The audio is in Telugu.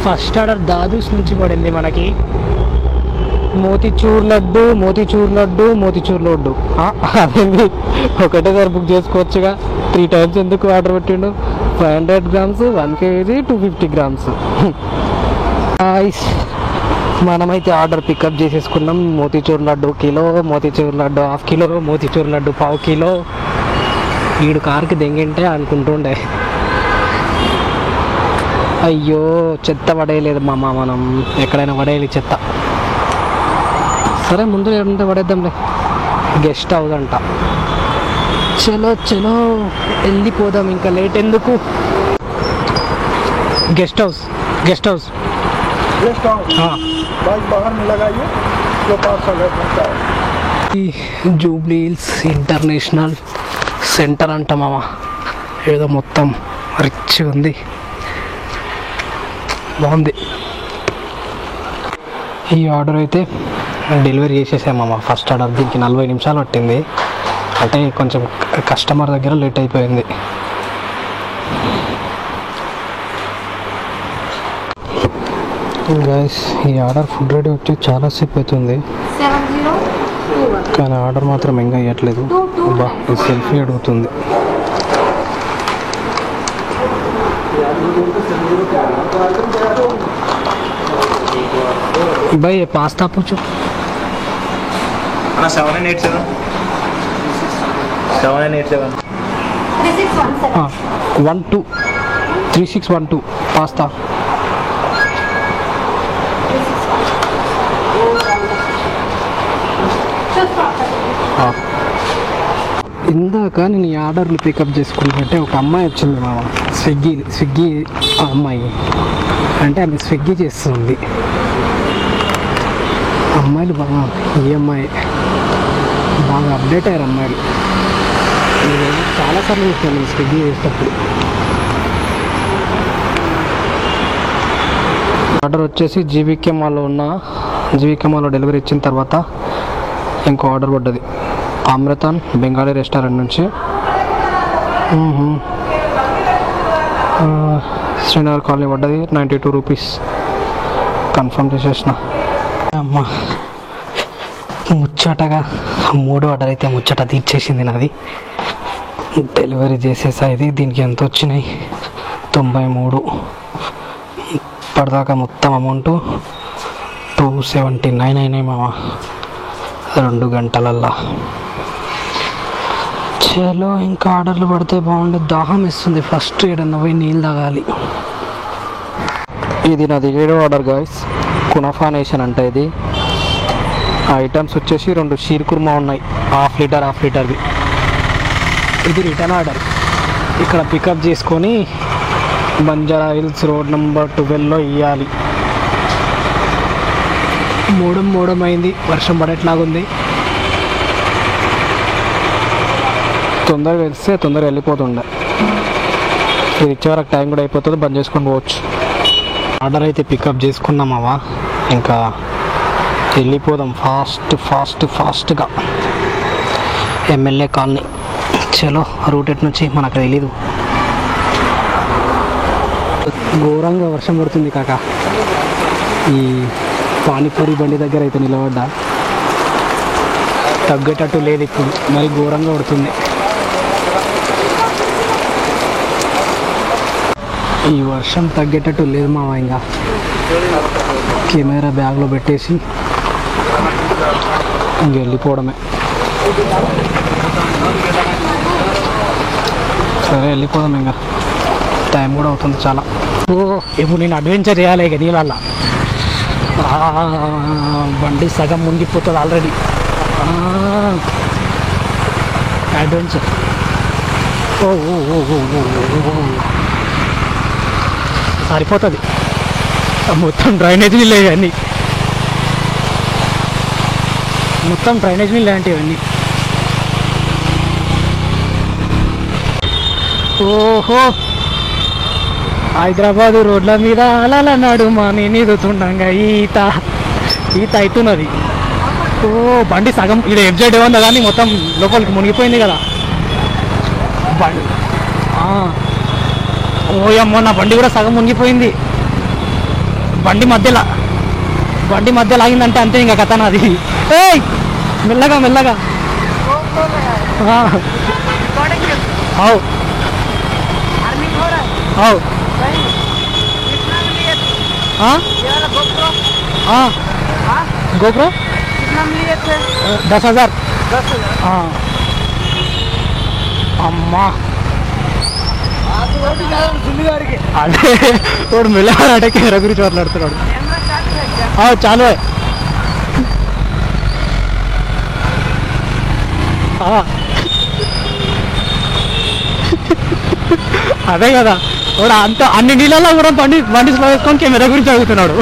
ఫస్ట్ ఆర్డర్ దాదూస్ నుంచి పడింది మనకి. మోతిచూర్ లడ్డు, మోతిచూర్ లడ్డు, మోతిచూర్ లడ్డు. అదేంది ఒకటేసారి బుక్ చేసుకోవచ్చుగా, 3 times ఎందుకు ఆర్డర్ పెట్టిండు? 500 grams, 1 kg, 250 grams. మనమైతే ఆర్డర్ పికప్ చేసేసుకున్నాం. Motichoor laddu kilo, motichoor laddu 1/2 kilo, motichoor laddu 1/4 kilo. వీడు కార్కి దెంగింటే అనుకుంటుండే. అయ్యో చెత్త పడేయలేదు మామ, మనం ఎక్కడైనా పడేయాలి చెత్త. సరే ముందు ఏమంటే పడేద్దాంలే. గెస్ట్ హౌస్ అంట. చలో చలో వెళ్ళిపోదాం, ఇంకా లేట్ ఎందుకు. Guest house, guest house. Jubilee hills international centre అంట మామ. ఏదో మొత్తం రిచ్ ఉంది, బాగుంది. ఈ ఆర్డర్ అయితే డెలివరీ చేసేసామమ్మ. ఫస్ట్ ఆర్డర్ దీనికి 40 నిమిషాలు పట్టింది. అంటే కొంచెం కస్టమర్ దగ్గర లేట్ అయిపోయింది. గైస్ ఈ ఆర్డర్ ఫుడ్ రెడీ వచ్చి చాలాసేపు అవుతుంది, కానీ ఆర్డర్ మాత్రం ఇంకా అయ్యట్లేదు. బా సెల్ఫీ అడుగుతుంది. भाई ये पास्ता पूछो। 7987 7987 3617 हाँ 12 3612 पास्ता. ఇందాక నేను ఈ ఆర్డర్లు పికప్ చేసుకుంటుంటే ఒక అమ్మాయి వచ్చింది మామ. స్విగ్గీ అమ్మాయి అంటే ఆమె స్విగ్గీ చేస్తుంది. అమ్మాయిలు బాగా, ఈ అమ్మాయి బాగా అప్డేట్ అయ్యారు అమ్మాయిలు. చాలాసార్లు చూస్తాను స్విగ్గీ చేసేటప్పుడు. ఆర్డర్ వచ్చేసి జీవికే మాల్లో డెలివరీ ఇచ్చిన తర్వాత ఇంకో ఆర్డర్ పడ్డది. అమృతాన్ బెంగాలీ రెస్టారెంట్ నుంచి శ్రీనగర్ కాలనీ పడ్డది. 92 రూపీస్ కన్ఫర్మ్ చేసేసిన. అమ్మ ముచ్చటగా 3వ ఆర్డర్ అయితే ముచ్చట తీర్చేసింది నాది. డెలివరీ చేసేసా. ఇది దీనికి ఎంత వచ్చినాయి? 93. ఇప్పటిదాకా మొత్తం అమౌంట్ 279 అయినాయి మామ 2 గంటలల్లా. చలో ఇంకా ఆర్డర్లు పడితే బాగుండే. దాహం ఇస్తుంది. ఫస్ట్ ఏడన్నా పోయి నీళ్ళు తాగాలి. ఇది నాది 7వ ఆర్డర్ గాయస్. కునఫా నేషన్ అంటే ఇది. ఐటమ్స్ వచ్చేసి 2 షీర్ కుర్మా ఉన్నాయి, 1/2 లీటర్వి. ఇది రిటర్న్ ఆర్డర్. ఇక్కడ పికప్ చేసుకొని బంజారా హిల్స్ రోడ్ నెంబర్ 12లో ఇవ్వాలి. మూడం అయింది, వర్షం పడేట్లాగుంది. తొందరగా వెళ్తే తొందరగా వెళ్ళిపోతుండే. ఇది ఇచ్చే వరకు టైం కూడా అయిపోతుంది, బంద్ చేసుకొని పోవచ్చు. ఆర్డర్ అయితే పికప్ చేసుకున్నామా, ఇంకా వెళ్ళిపోదాం ఫాస్ట్గా. MLA colony. చలో రూట్ ఎట్ నుంచి మనకు తెలీదు. ఘోరంగా వర్షం పడుతుంది కాక. ఈ పానీపూరి బండి దగ్గర అయితే నిలబడ్డా, తగ్గేటట్టు లేదు ఇప్పుడు, మరి ఘోరంగా పడుతుంది. ఈ వర్షం తగ్గేటట్టు లేదు మామ. ఇంకా కెమెరా బ్యాగ్లో పెట్టేసి ఇంక వెళ్ళిపోవడమే. సరే వెళ్ళిపోదాం, ఇంకా టైం కూడా అవుతుంది చాలా. ఇప్పుడు నేను అడ్వెంచర్ చేయాలి ఇక నీళ్ళ. బండి సగం మునిగిపోతుంది ఆల్రెడీ. అడ్వెంచర్. సరిపోతుంది. మొత్తం డ్రైనేజ్ నీళ్ళు ఇవన్నీ, మొత్తం డ్రైనేజ్ నీళ్ళు లాంటివన్నీ. ఓహో హైదరాబాద్ రోడ్ల మీద అలా నడుమా నేను ఎదుగుతుండగా ఈత అవుతున్నది. ఓ బండి సగం ఇక్కడ ఎగ్జైట్ ఏమన్నా కానీ మొత్తం లోపలికి మునిగిపోయింది కదా బండి. ఓయమ్మో నా బండి కూడా సగం మునిగిపోయింది. బండి మధ్యలో ఆగిందంటే అంతే ఇంకా కథ నాది. ఏయ్ మెల్లగా మెల్లగా. అవు అవు GoPro 10,000. అమ్మా అదే వాడు మెల్లగా కెమెరా గురించి మాట్లాడుతున్నాడు. చాలు అదే కదా వాడు అంత అన్ని నీళ్ళలో కూడా బండి స్లో వేసుకొని కెమెరా గురించి అడుగుతున్నాడు.